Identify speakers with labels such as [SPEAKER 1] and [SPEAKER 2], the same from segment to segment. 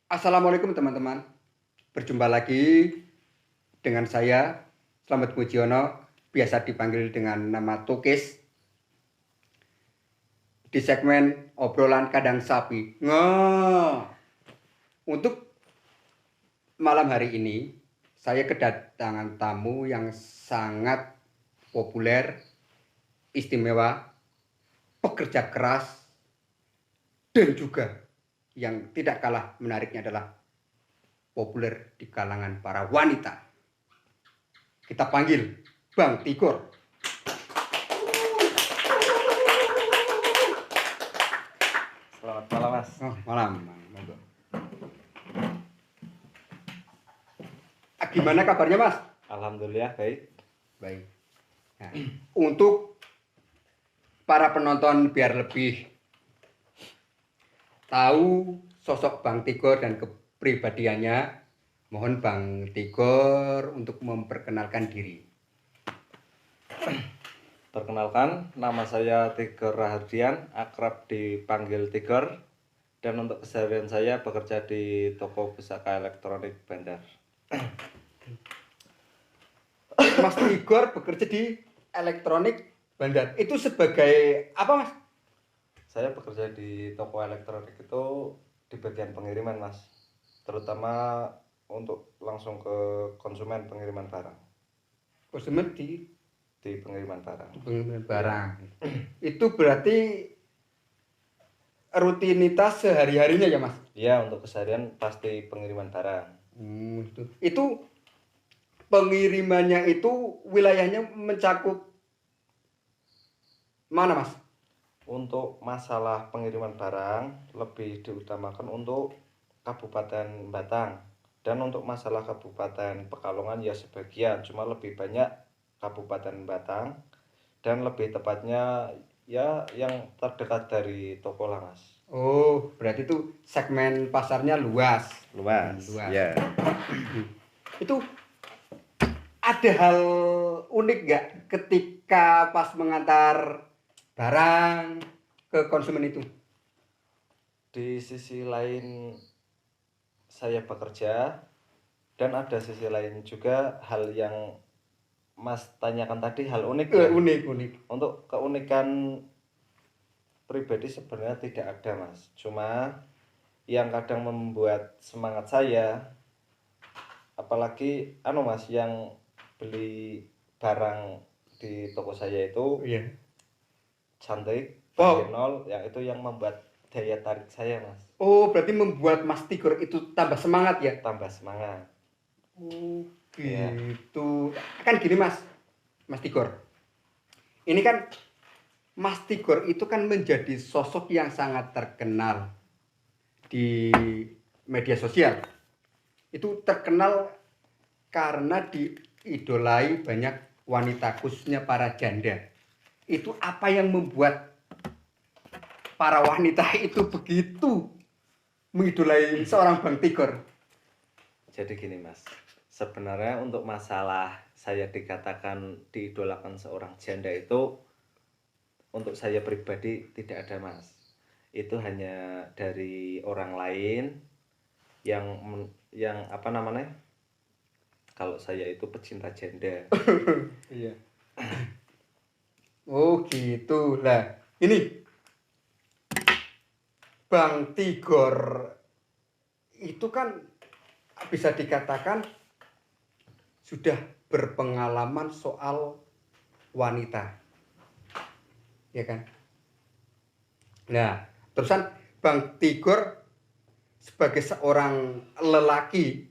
[SPEAKER 1] Assalamualaikum teman-teman. Berjumpa lagi dengan saya Slamet Mujiono, biasa dipanggil dengan nama Tukis, di segmen obrolan kandang sapi. Untuk malam hari ini saya kedatangan tamu yang sangat populer, istimewa, pekerja keras, dan juga yang tidak kalah menariknya adalah populer di kalangan para wanita. Kita panggil Bang Tigor.
[SPEAKER 2] Selamat malam, Mas.
[SPEAKER 1] Malam. Gimana kabarnya, Mas?
[SPEAKER 2] Alhamdulillah baik.
[SPEAKER 1] Baik. Nah, untuk para penonton biar lebih tahu sosok Bang Tigor dan kepribadiannya, mohon Bang Tigor untuk memperkenalkan diri.
[SPEAKER 2] Perkenalkan, nama saya Tigor Rahardian, akrab dipanggil Tigor. Dan untuk keseharian saya bekerja di toko pusaka elektronik Bandar.
[SPEAKER 1] Mas Tigor bekerja di elektronik Bandar. Itu sebagai apa, Mas?
[SPEAKER 2] Saya bekerja di toko elektronik itu di bagian pengiriman, Mas. Terutama untuk langsung ke konsumen pengiriman barang.
[SPEAKER 1] Konsumen di
[SPEAKER 2] pengiriman barang.
[SPEAKER 1] Pengiriman barang. Itu berarti rutinitas sehari-harinya ya, Mas?
[SPEAKER 2] Iya, untuk keseharian pasti pengiriman barang.
[SPEAKER 1] Itu pengirimannya itu wilayahnya mencakup mana, Mas?
[SPEAKER 2] Untuk masalah pengiriman barang lebih diutamakan untuk Kabupaten Batang, dan untuk masalah Kabupaten Pekalongan ya sebagian, cuma lebih banyak Kabupaten Batang, dan lebih tepatnya ya yang terdekat dari toko lah, Mas.
[SPEAKER 1] Oh, berarti itu segmen pasarnya luas.
[SPEAKER 2] Luas. Ya.
[SPEAKER 1] Itu ada hal unik nggak ketika pas mengantar barang ke konsumen itu?
[SPEAKER 2] Di sisi lain saya bekerja, dan ada sisi lain juga hal yang Mas tanyakan tadi, hal unik ya?
[SPEAKER 1] Unik.
[SPEAKER 2] Untuk keunikan pribadi sebenarnya tidak ada, Mas. Cuma yang kadang membuat semangat saya, apalagi Mas, yang beli barang di toko saya itu cantik, nol, yang itu yang membuat daya tarik saya, Mas.
[SPEAKER 1] Oh, berarti membuat Mas Tigor itu tambah semangat ya?
[SPEAKER 2] Tambah semangat.
[SPEAKER 1] Oh, gitu. Kan gini, Mas Tigor. Ini kan Mas Tigor itu kan menjadi sosok yang sangat terkenal di media sosial. Itu terkenal karena diidolai banyak wanita, khususnya para janda. Itu apa yang membuat para wanita itu begitu mengidolai seorang Bang Tigor?
[SPEAKER 2] Jadi gini, Mas, sebenarnya untuk masalah saya dikatakan diidolakan seorang janda itu, untuk saya pribadi tidak ada, Mas. Itu hanya dari orang lain yang apa namanya, kalau saya itu pecinta janda.
[SPEAKER 1] Iya. Oh gitu lah. Ini Bang Tigor itu kan bisa dikatakan sudah berpengalaman soal wanita, ya kan? Nah, terusan Bang Tigor sebagai seorang lelaki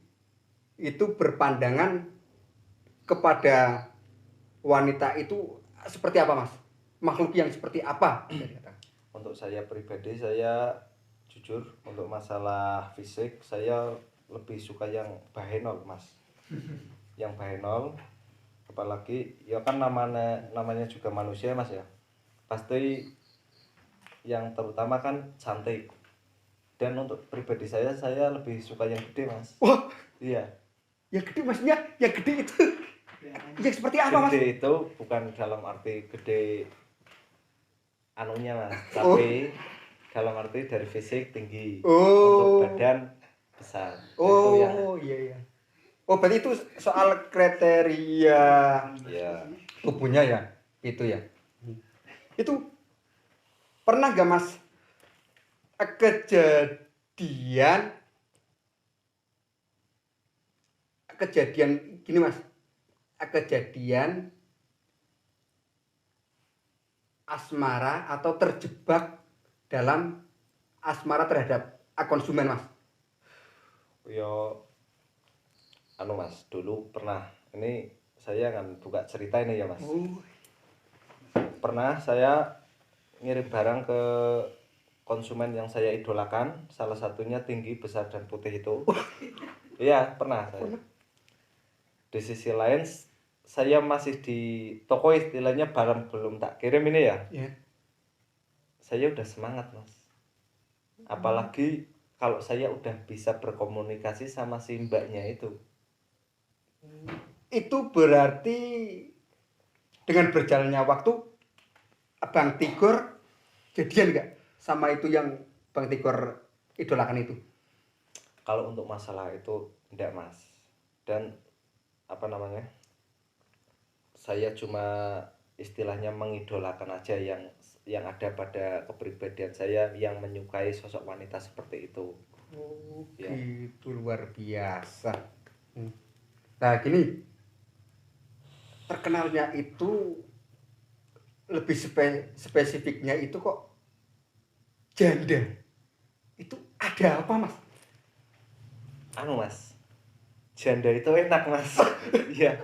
[SPEAKER 1] itu berpandangan kepada wanita itu seperti apa, Mas? Makhluk yang seperti apa?
[SPEAKER 2] Untuk saya pribadi, saya jujur untuk masalah fisik saya lebih suka yang bahenol, Mas. Yang bahenol, apalagi ya kan namanya juga manusia, Mas, ya. Pasti yang terutama kan cantik. Dan untuk pribadi saya lebih suka yang gede, Mas.
[SPEAKER 1] Wah,
[SPEAKER 2] iya.
[SPEAKER 1] Yang gede maksudnya yang gede itu yang seperti apa, Mas?
[SPEAKER 2] Gede itu bukan dalam arti gede anunya, Mas, tapi dalam arti dari fisik tinggi. Untuk badan besar. Nah, itu ya.
[SPEAKER 1] Oh iya iya. Oh berarti itu soal kriteria
[SPEAKER 2] Ya,
[SPEAKER 1] tubuhnya ya, itu ya. Itu pernah gak Mas kejadian kejadian gini Mas, kejadian asmara atau terjebak dalam asmara terhadap konsumen Mas?
[SPEAKER 2] yo anu Mas, dulu pernah. Ini saya akan buka cerita ini ya Mas.
[SPEAKER 1] Oh,
[SPEAKER 2] Pernah saya ngirim barang ke konsumen yang saya idolakan, salah satunya tinggi, besar dan putih itu. Iya, pernah saya. Di sisi lain saya masih di toko, istilahnya barang belum tak kirim ini ya.
[SPEAKER 1] ya.
[SPEAKER 2] Saya udah semangat Mas. Apalagi kalau saya udah bisa berkomunikasi sama si mbaknya itu.
[SPEAKER 1] Itu berarti dengan berjalannya waktu Bang Tigor jadian nggak sama itu yang Bang Tigor idolakan itu?
[SPEAKER 2] Kalau untuk masalah itu enggak Mas. Dan apa namanya, saya cuma istilahnya mengidolakan aja yang ada pada kepribadian saya, yang menyukai sosok wanita seperti itu.
[SPEAKER 1] Oh,
[SPEAKER 2] Ya,
[SPEAKER 1] gitu luar biasa. Nah, gini, terkenalnya itu lebih spesifiknya itu kok janda. Itu ada apa, Mas?
[SPEAKER 2] anu Mas, janda itu enak Mas. Iya.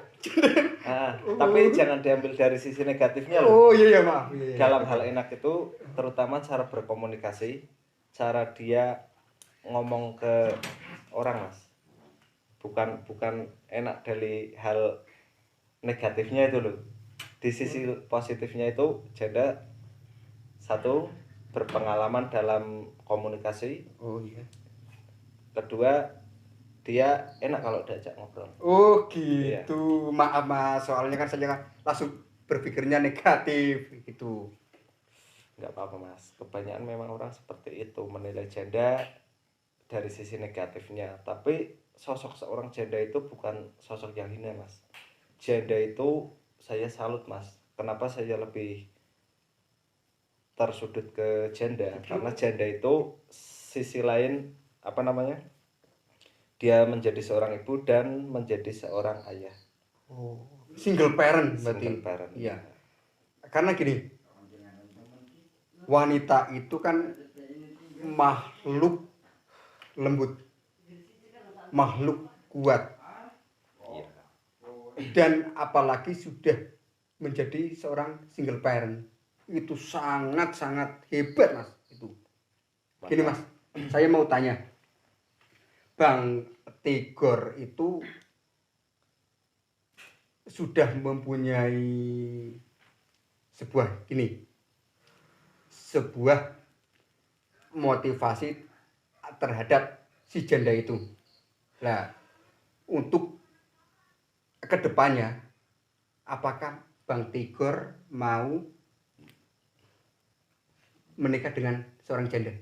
[SPEAKER 2] Tapi jangan diambil dari sisi negatifnya loh.
[SPEAKER 1] Oh iya iya maaf. Iya, iya.
[SPEAKER 2] Dalam hal enak itu terutama cara berkomunikasi, cara dia ngomong ke orang Mas. Bukan enak dari hal negatifnya itu loh. Di sisi positifnya itu janda satu, berpengalaman dalam komunikasi.
[SPEAKER 1] Oh iya.
[SPEAKER 2] Kedua, dia enak kalau diajak ngobrol.
[SPEAKER 1] Oh
[SPEAKER 2] Iya,
[SPEAKER 1] gitu. Maaf Mas, soalnya kan saya kan langsung berpikirnya negatif gitu.
[SPEAKER 2] nggak apa-apa Mas. Kebanyakan memang orang seperti itu, menilai janda dari sisi negatifnya. Tapi sosok seorang janda itu bukan sosok yang hina Mas. Janda itu saya salut Mas. Kenapa saya lebih tersudut ke janda? Karena janda itu sisi lain apa namanya, dia menjadi seorang ibu dan menjadi seorang ayah.
[SPEAKER 1] Oh, single parent berarti.
[SPEAKER 2] Single parent.
[SPEAKER 1] Iya. Karena gini, wanita itu kan makhluk lembut, makhluk kuat,
[SPEAKER 2] Iya.
[SPEAKER 1] dan apalagi sudah menjadi seorang single parent, itu sangat-sangat hebat Mas itu. Gini Mas, saya mau tanya, Bang Tigor itu sudah mempunyai sebuah motivasi terhadap si janda itu. Nah, untuk kedepannya, apakah Bang Tigor mau menikah dengan seorang janda?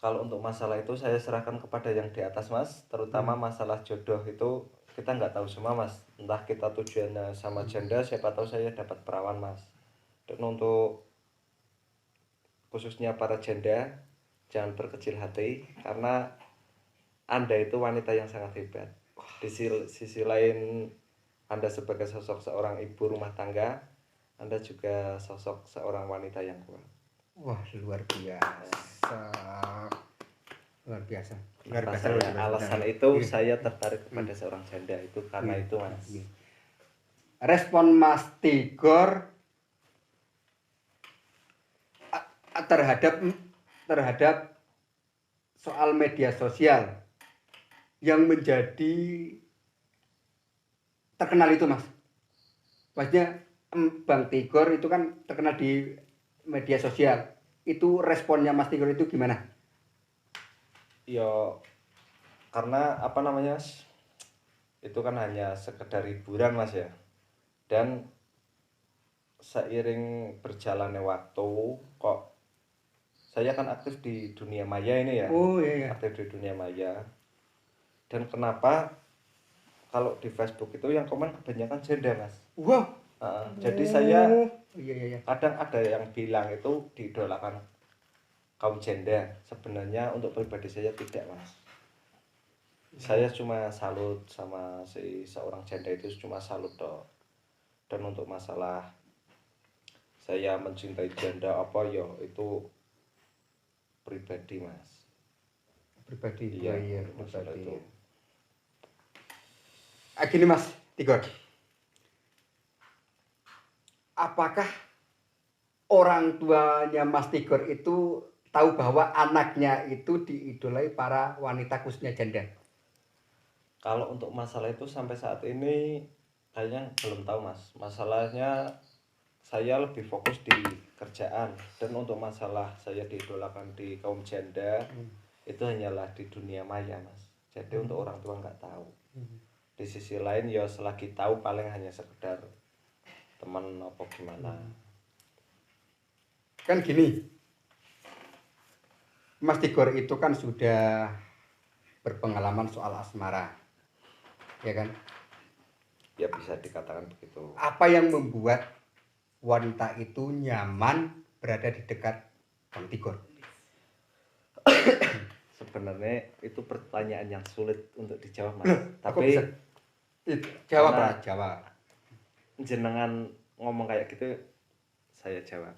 [SPEAKER 2] Kalau untuk masalah itu saya serahkan kepada yang di atas Mas. Terutama masalah jodoh itu kita nggak tahu semua Mas. Entah kita tujuannya sama janda, siapa tahu saya dapat perawan Mas. Dan untuk khususnya para janda, jangan berkecil hati karena Anda itu wanita yang sangat hebat. Di sisi lain Anda sebagai sosok seorang ibu rumah tangga, Anda juga sosok seorang wanita yang kuat.
[SPEAKER 1] Wah, luar biasa. Luar biasa. Luar biasa.
[SPEAKER 2] Saya, alasan itu
[SPEAKER 1] Iya.
[SPEAKER 2] saya tertarik kepada seorang janda itu karena
[SPEAKER 1] Iya.
[SPEAKER 2] itu Mas.
[SPEAKER 1] Iya. Respon Mas Tigor terhadap soal media sosial yang menjadi terkenal itu Mas. Maksudnya Bang Tigor itu kan terkenal di media sosial. Itu responnya Mas Tigor itu gimana?
[SPEAKER 2] Ya karena apa namanya, itu kan hanya sekedar hiburan Mas ya. Dan seiring berjalannya waktu kok saya kan aktif di dunia maya ini ya.
[SPEAKER 1] Oh iya, iya.
[SPEAKER 2] Aktif di dunia maya. Dan kenapa kalau di Facebook itu yang komen kebanyakan janda mas.
[SPEAKER 1] Wow.
[SPEAKER 2] Jadi saya
[SPEAKER 1] Oh, iya iya iya.
[SPEAKER 2] kadang ada yang bilang itu diidolakan kaum janda. Sebenarnya untuk pribadi saya tidak mas. Saya cuma salut sama si seorang janda itu, cuma salut toh. Dan untuk masalah saya mencintai janda apa ya itu pribadi mas.
[SPEAKER 1] Pribadi.
[SPEAKER 2] Iya,
[SPEAKER 1] Oh, iya,
[SPEAKER 2] masalah
[SPEAKER 1] pribadi.
[SPEAKER 2] itu.
[SPEAKER 1] Gini Mas Tigor, apakah orang tuanya Mas Tigor itu tahu bahwa anaknya itu diidolai para wanita khususnya janda?
[SPEAKER 2] Kalau untuk masalah itu sampai saat ini kayaknya belum tahu mas. Masalahnya saya lebih fokus di kerjaan, dan untuk masalah saya diidolakan di kaum janda itu hanyalah di dunia maya mas. Jadi untuk orang tua nggak tahu. Di sisi lain ya selagi tahu paling hanya sekedar teman apa gimana.
[SPEAKER 1] Kan gini, Mas Tigor itu kan sudah berpengalaman soal asmara, ya kan?
[SPEAKER 2] Ya bisa dikatakan begitu.
[SPEAKER 1] Apa yang membuat wanita itu nyaman berada di dekat Bang Tigor?
[SPEAKER 2] Sebenarnya itu pertanyaan yang sulit untuk dijawab mas.
[SPEAKER 1] Aku
[SPEAKER 2] Tapi
[SPEAKER 1] bisa jawab
[SPEAKER 2] karena
[SPEAKER 1] lah, jawab.
[SPEAKER 2] jenengan ngomong kayak gitu, saya jawab.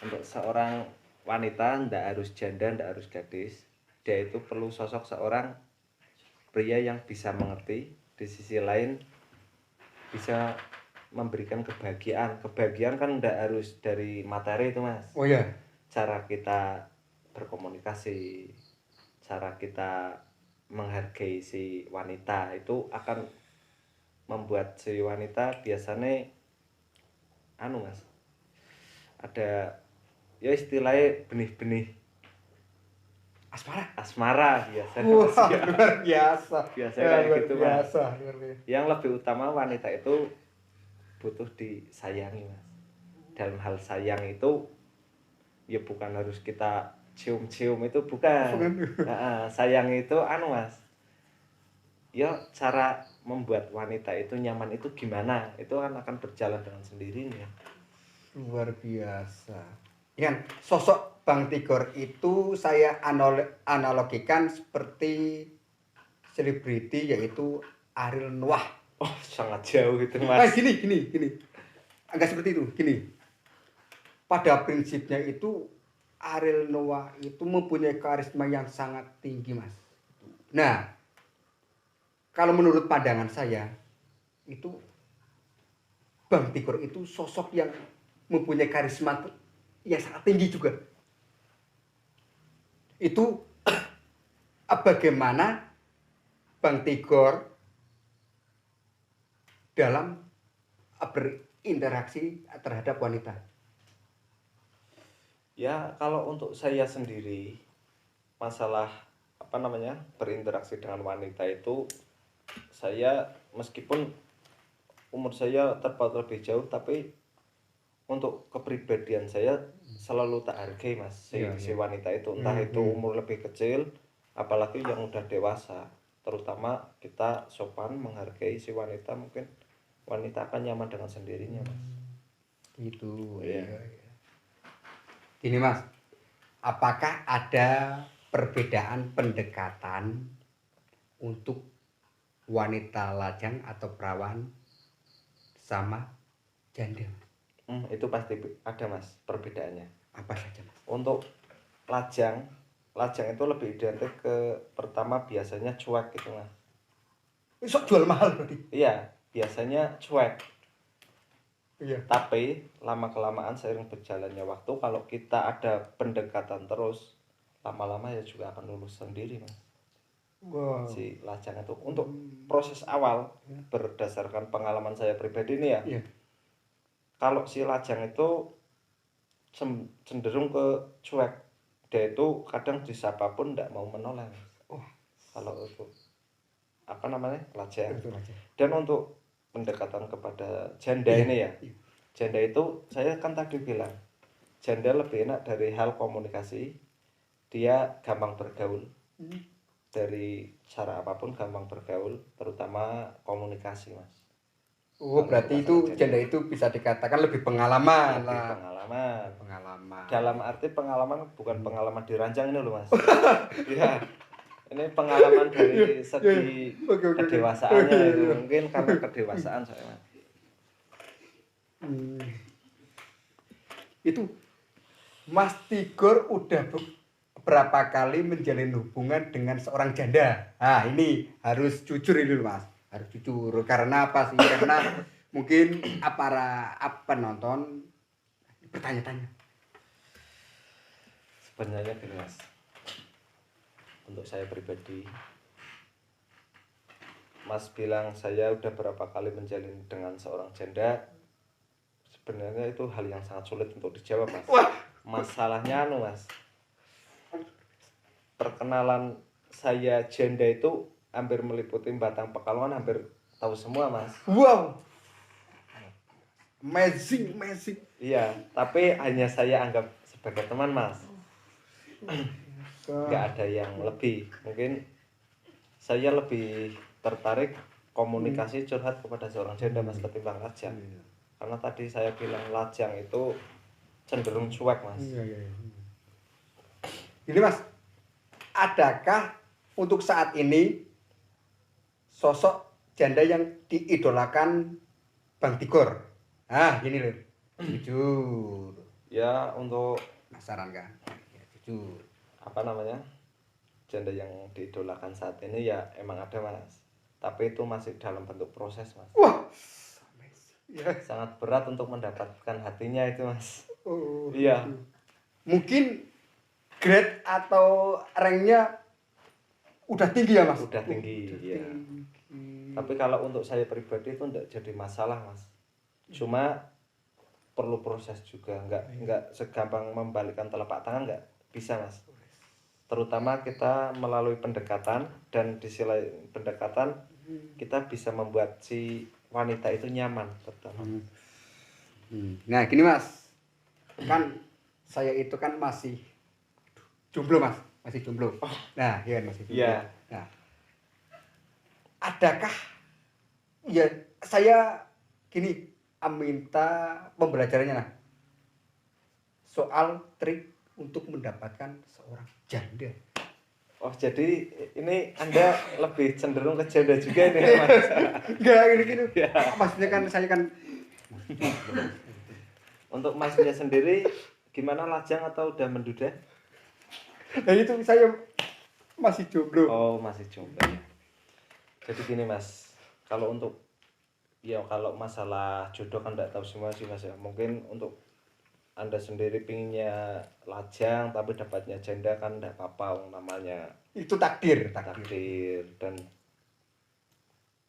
[SPEAKER 2] Untuk seorang wanita ndak harus janda, ndak harus gadis, dia itu perlu sosok seorang pria yang bisa mengerti, di sisi lain bisa memberikan kebahagiaan. Kebahagiaan kan ndak harus dari materi itu mas.
[SPEAKER 1] Oh ya,
[SPEAKER 2] Cara kita berkomunikasi, cara kita menghargai si wanita itu akan membuat si wanita biasanya anu mas, ada ya istilahnya benih-benih
[SPEAKER 1] asmara.
[SPEAKER 2] asmara biasanya
[SPEAKER 1] Wah,
[SPEAKER 2] mas, ya.
[SPEAKER 1] luar biasa.
[SPEAKER 2] Biasanya
[SPEAKER 1] Ya,
[SPEAKER 2] kayak
[SPEAKER 1] luar
[SPEAKER 2] gitu mas.
[SPEAKER 1] biasa, luar biasa.
[SPEAKER 2] Yang lebih utama wanita itu butuh disayangi mas. Dalam hal sayang itu ya bukan harus kita cium-cium, itu bukan. Nah, sayang itu anu mas, ya cara membuat wanita itu nyaman itu gimana, itu kan akan berjalan dengan sendirinya.
[SPEAKER 1] Luar biasa. Kan sosok Bang Tigor itu saya analogikan seperti selebriti yaitu Ariel Noah.
[SPEAKER 2] Oh sangat jauh itu
[SPEAKER 1] Nah,
[SPEAKER 2] mas.
[SPEAKER 1] gini. Agak seperti itu, gini. Pada prinsipnya itu Ariel Noah itu mempunyai karisma yang sangat tinggi, Mas. Nah, kalau menurut pandangan saya itu Bang Tigor itu sosok yang mempunyai karisma yang sangat tinggi juga. Itu bagaimana Bang Tigor dalam berinteraksi terhadap wanita.
[SPEAKER 2] Ya kalau untuk saya sendiri, masalah apa namanya berinteraksi dengan wanita itu, saya meskipun umur saya terpaut lebih jauh, tapi untuk kepribadian saya selalu tak hargai mas si wanita itu, entah itu umur lebih kecil apalagi yang udah dewasa. Terutama kita sopan menghargai si wanita, mungkin wanita akan nyaman dengan sendirinya mas.
[SPEAKER 1] Itu
[SPEAKER 2] Iya.
[SPEAKER 1] Gini Mas, apakah ada perbedaan pendekatan untuk wanita lajang atau perawan sama janda?
[SPEAKER 2] Itu pasti ada mas perbedaannya.
[SPEAKER 1] Apa saja Mas?
[SPEAKER 2] Untuk lajang itu lebih identik ke pertama biasanya cuek gitu mas.
[SPEAKER 1] Sok jual mahal berarti.
[SPEAKER 2] Iya biasanya cuek.
[SPEAKER 1] Iya.
[SPEAKER 2] Tapi lama kelamaan seiring berjalannya waktu, kalau kita ada pendekatan terus, lama-lama ya juga akan lulus sendiri mas.
[SPEAKER 1] Wow.
[SPEAKER 2] Si lajang itu untuk proses awal berdasarkan pengalaman saya pribadi nih ya.
[SPEAKER 1] Iya.
[SPEAKER 2] Kalau si lajang itu cenderung ke cuek, dia itu kadang disapa pun tidak mau menoleh.
[SPEAKER 1] Oh.
[SPEAKER 2] Kalau itu apa namanya lajang.
[SPEAKER 1] Itu lajang.
[SPEAKER 2] Dan untuk pendekatan kepada janda ini ya, janda itu saya kan tadi bilang janda lebih enak dari hal komunikasi. Dia gampang bergaul. Dari cara apapun gampang bergaul, terutama komunikasi, Mas.
[SPEAKER 1] Oh,
[SPEAKER 2] Kalau
[SPEAKER 1] berarti
[SPEAKER 2] untuk
[SPEAKER 1] itu
[SPEAKER 2] masalah
[SPEAKER 1] janda itu bisa dikatakan lebih pengalaman
[SPEAKER 2] lebih
[SPEAKER 1] lah.
[SPEAKER 2] pengalaman.
[SPEAKER 1] Pengalaman.
[SPEAKER 2] Dalam arti pengalaman bukan pengalaman diranjang ini loh, Mas. Iya. Ini pengalaman dari segi
[SPEAKER 1] Oke, oke, oke.
[SPEAKER 2] kedewasaannya
[SPEAKER 1] Iya,
[SPEAKER 2] itu
[SPEAKER 1] iya.
[SPEAKER 2] mungkin karena kedewasaan saya, Mas.
[SPEAKER 1] Hmm. Itu Mas Tigor udah berapa kali menjalin hubungan dengan seorang janda? Nah, ini harus jujur ini loh, Mas. Harus jujur. Karena apa sih? Karena mungkin penonton bertanya-tanya.
[SPEAKER 2] Sebenarnya gini, Mas. Untuk saya pribadi, Mas bilang saya udah berapa kali menjalin dengan seorang janda. Sebenarnya itu hal yang sangat sulit untuk dijawab, Mas.
[SPEAKER 1] Wah.
[SPEAKER 2] Masalahnya Mas. Perkenalan saya janda itu hampir meliputi Batang Pekalongan, hampir tahu semua, Mas.
[SPEAKER 1] Wow. Amazing, amazing.
[SPEAKER 2] Iya, tapi hanya saya anggap sebagai teman, Mas. Nggak ada yang lebih. Mungkin saya lebih tertarik komunikasi curhat kepada seorang janda, Mas, ketimbang lajang. Karena tadi saya bilang lajang itu cenderung cuek, Mas.
[SPEAKER 1] Iya. Ini, Mas, adakah untuk saat ini sosok janda yang diidolakan Bang Tigor? Ah, gini loh. Jujur.
[SPEAKER 2] Ya, untuk
[SPEAKER 1] Penasaran kan? Ya, jujur.
[SPEAKER 2] apa namanya? Janda yang diidolakan saat ini ya emang ada, Mas. Tapi itu masih dalam bentuk proses, Mas.
[SPEAKER 1] Wah. Ya.
[SPEAKER 2] Sangat berat untuk mendapatkan hatinya itu, Mas.
[SPEAKER 1] Oh,
[SPEAKER 2] Iya.
[SPEAKER 1] gitu. Mungkin grade atau ranknya udah tinggi ya, Mas?
[SPEAKER 2] Udah tinggi,
[SPEAKER 1] Udah
[SPEAKER 2] ya.
[SPEAKER 1] tinggi.
[SPEAKER 2] Tapi kalau untuk saya pribadi itu enggak jadi masalah, Mas. Cuma perlu proses juga, enggak segampang membalikkan telapak tangan, enggak bisa, Mas. Terutama kita melalui pendekatan, dan di sisi lain pendekatan kita bisa membuat si wanita itu nyaman pertama.
[SPEAKER 1] Nah, gini, Mas. Kan saya itu kan masih jomblo, Mas. Masih jomblo. Nah, iya masih jomblo.
[SPEAKER 2] Iya.
[SPEAKER 1] Nah, adakah ya saya gini minta pembelajarannya lah soal trik untuk mendapatkan seorang janda.
[SPEAKER 2] Oh, jadi ini Anda lebih cenderung ke janda juga nih, Mas.
[SPEAKER 1] Enggak gini-gini.
[SPEAKER 2] Ya.
[SPEAKER 1] Maksudnya kan saya kan
[SPEAKER 2] Untuk Masnya sendiri gimana, lajang atau udah menduda?
[SPEAKER 1] nah itu saya masih jomblo.
[SPEAKER 2] Oh, masih jomblo ya. Jadi gini, Mas. Kalau untuk kalau masalah jodoh kan enggak tahu semua sih, Mas ya. Mungkin untuk Anda sendiri pinginnya lajang tapi dapatnya janda kan enggak apa-apa, namanya
[SPEAKER 1] Itu takdir.
[SPEAKER 2] dan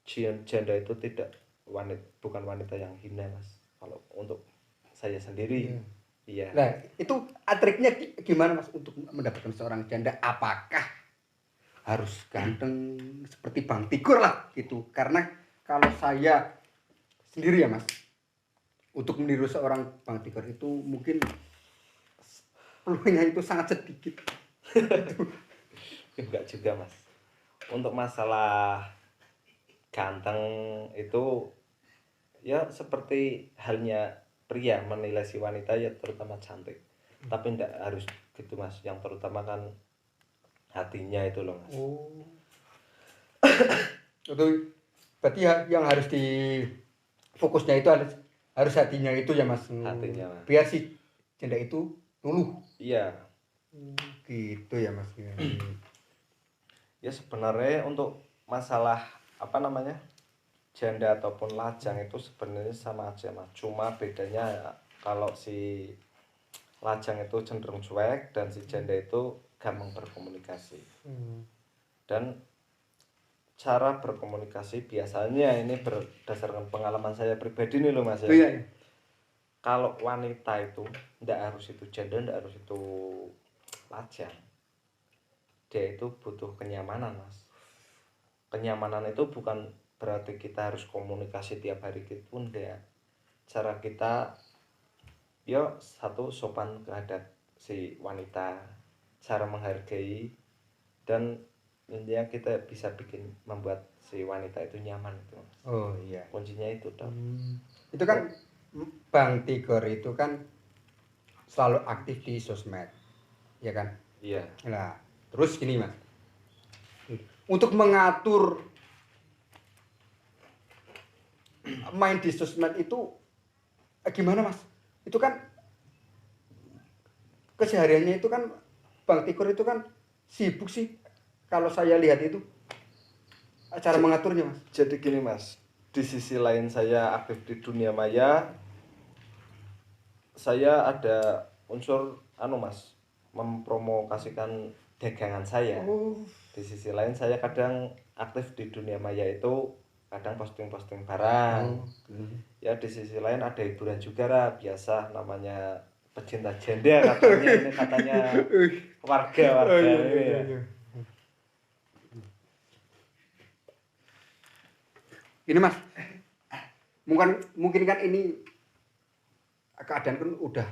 [SPEAKER 2] janda itu bukan wanita yang hina, Mas. Kalau untuk saya sendiri, iya.
[SPEAKER 1] Nah, itu triknya gimana, Mas, untuk mendapatkan seorang janda? Apakah harus ganteng seperti Bang Tigor lah gitu? Karena kalau saya sendiri ya, Mas, untuk meniru seorang Bang Tigor itu mungkin peluangnya itu sangat sedikit.
[SPEAKER 2] Enggak juga, Mas. Untuk masalah ganteng itu ya seperti halnya pria menilai si wanita ya terutama cantik. Tapi enggak harus gitu, Mas. Yang terutama kan hatinya itu loh, Mas.
[SPEAKER 1] Oh. Itu berarti ya yang harus di fokusnya itu harus hatinya itu ya, Mas.
[SPEAKER 2] Hatinya, Mas.
[SPEAKER 1] Biar si janda itu luluh.
[SPEAKER 2] Iya.
[SPEAKER 1] Gitu ya, Mas.
[SPEAKER 2] Ya sebenarnya untuk masalah apa namanya, janda ataupun lajang itu sebenarnya sama aja, Mas. Cuma bedanya kalau si lajang itu cenderung cuek dan si janda itu gampang berkomunikasi. Dan cara berkomunikasi biasanya ini berdasarkan pengalaman saya pribadi nih loh, Mas ya.
[SPEAKER 1] Iya.
[SPEAKER 2] Kalau wanita itu ndak harus itu janda, ndak harus itu lajang. Dia itu butuh kenyamanan, Mas. Kenyamanan itu bukan berarti kita harus komunikasi tiap hari gitu, enggak. Cara kita ya satu sopan terhadap si wanita, cara menghargai, dan intinya kita bisa membuat si wanita itu nyaman itu Mas.
[SPEAKER 1] Oh iya.
[SPEAKER 2] Kuncinya itu toh.
[SPEAKER 1] Itu kan Bang Tigor itu kan selalu aktif di sosmed, ya kan?
[SPEAKER 2] Iya.
[SPEAKER 1] Nah, terus gini Mas, untuk mengatur main di sosmed itu gimana Mas? Itu kan kesehariannya itu kan Bang Tigor itu kan sibuk sih, kalau saya lihat itu cara mengaturnya Mas.
[SPEAKER 2] Jadi gini Mas, di sisi lain saya aktif di dunia maya, saya ada unsur Mas, mempromosikan dagangan saya.
[SPEAKER 1] Oh.
[SPEAKER 2] Di sisi lain saya kadang aktif di dunia maya itu kadang posting-posting barang. Ya di sisi lain ada hiburan juga lah, biasa namanya pecinta janda katanya ini katanya warga ini ya.
[SPEAKER 1] Ini Mas, mungkin kan ini keadaan kan udah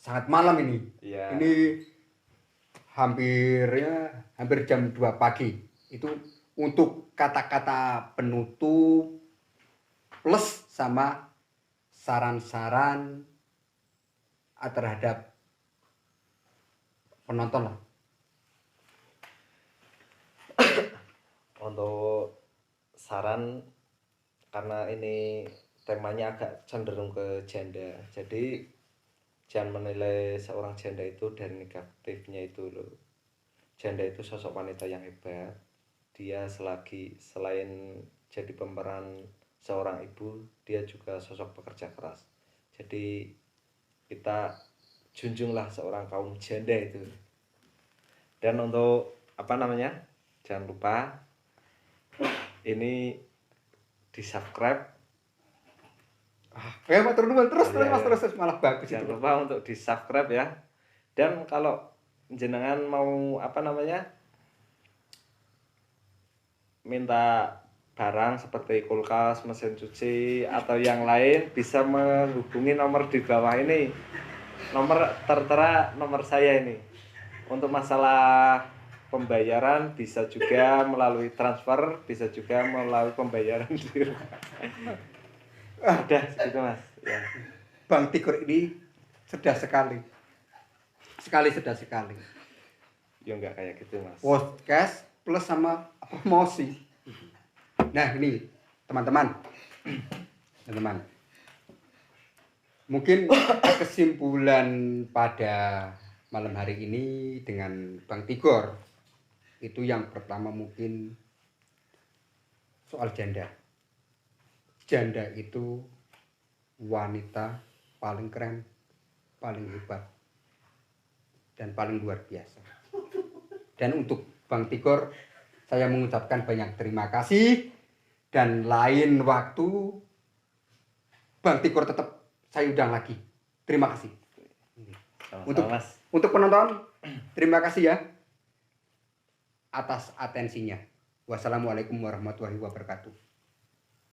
[SPEAKER 1] sangat malam ini.
[SPEAKER 2] Iya.
[SPEAKER 1] Ini hampir jam 2 pagi. Itu untuk kata-kata penutup plus sama saran-saran terhadap penonton lah.
[SPEAKER 2] Untuk saran, karena ini temanya agak cenderung ke janda, jadi jangan menilai seorang janda itu dari negatifnya itu loh. Janda itu sosok wanita yang hebat, dia selain jadi pemeran seorang ibu, dia juga sosok pekerja keras. Jadi kita junjunglah seorang kaum janda itu. Dan untuk jangan lupa ini di subscribe.
[SPEAKER 1] Ya Pak, terus malah bagus.
[SPEAKER 2] Jangan lupa untuk di subscribe ya. Dan kalau jenengan mau minta barang seperti kulkas, mesin cuci atau yang lain, bisa menghubungi nomor di bawah ini. Nomor tertera nomor saya ini. Untuk masalah pembayaran bisa juga melalui transfer, bisa juga melalui pembayaran di rumah. Udah segitu Mas ya.
[SPEAKER 1] Bang Tigor ini cerdas sekali cerdas sekali.
[SPEAKER 2] Ya enggak kayak gitu Mas.
[SPEAKER 1] Podcast plus sama promosi. Nah ini teman-teman, mungkin kesimpulan pada malam hari ini dengan Bang Tigor itu yang pertama mungkin soal janda. Janda itu wanita paling keren, paling hebat, dan paling luar biasa. Dan untuk Bang Tigor, saya mengucapkan banyak terima kasih. Dan lain waktu, Bang Tigor tetap saya undang lagi. Terima kasih.
[SPEAKER 2] Sama-sama, Mas.
[SPEAKER 1] Untuk penonton, terima kasih ya atas atensinya. Wassalamualaikum warahmatullahi wabarakatuh.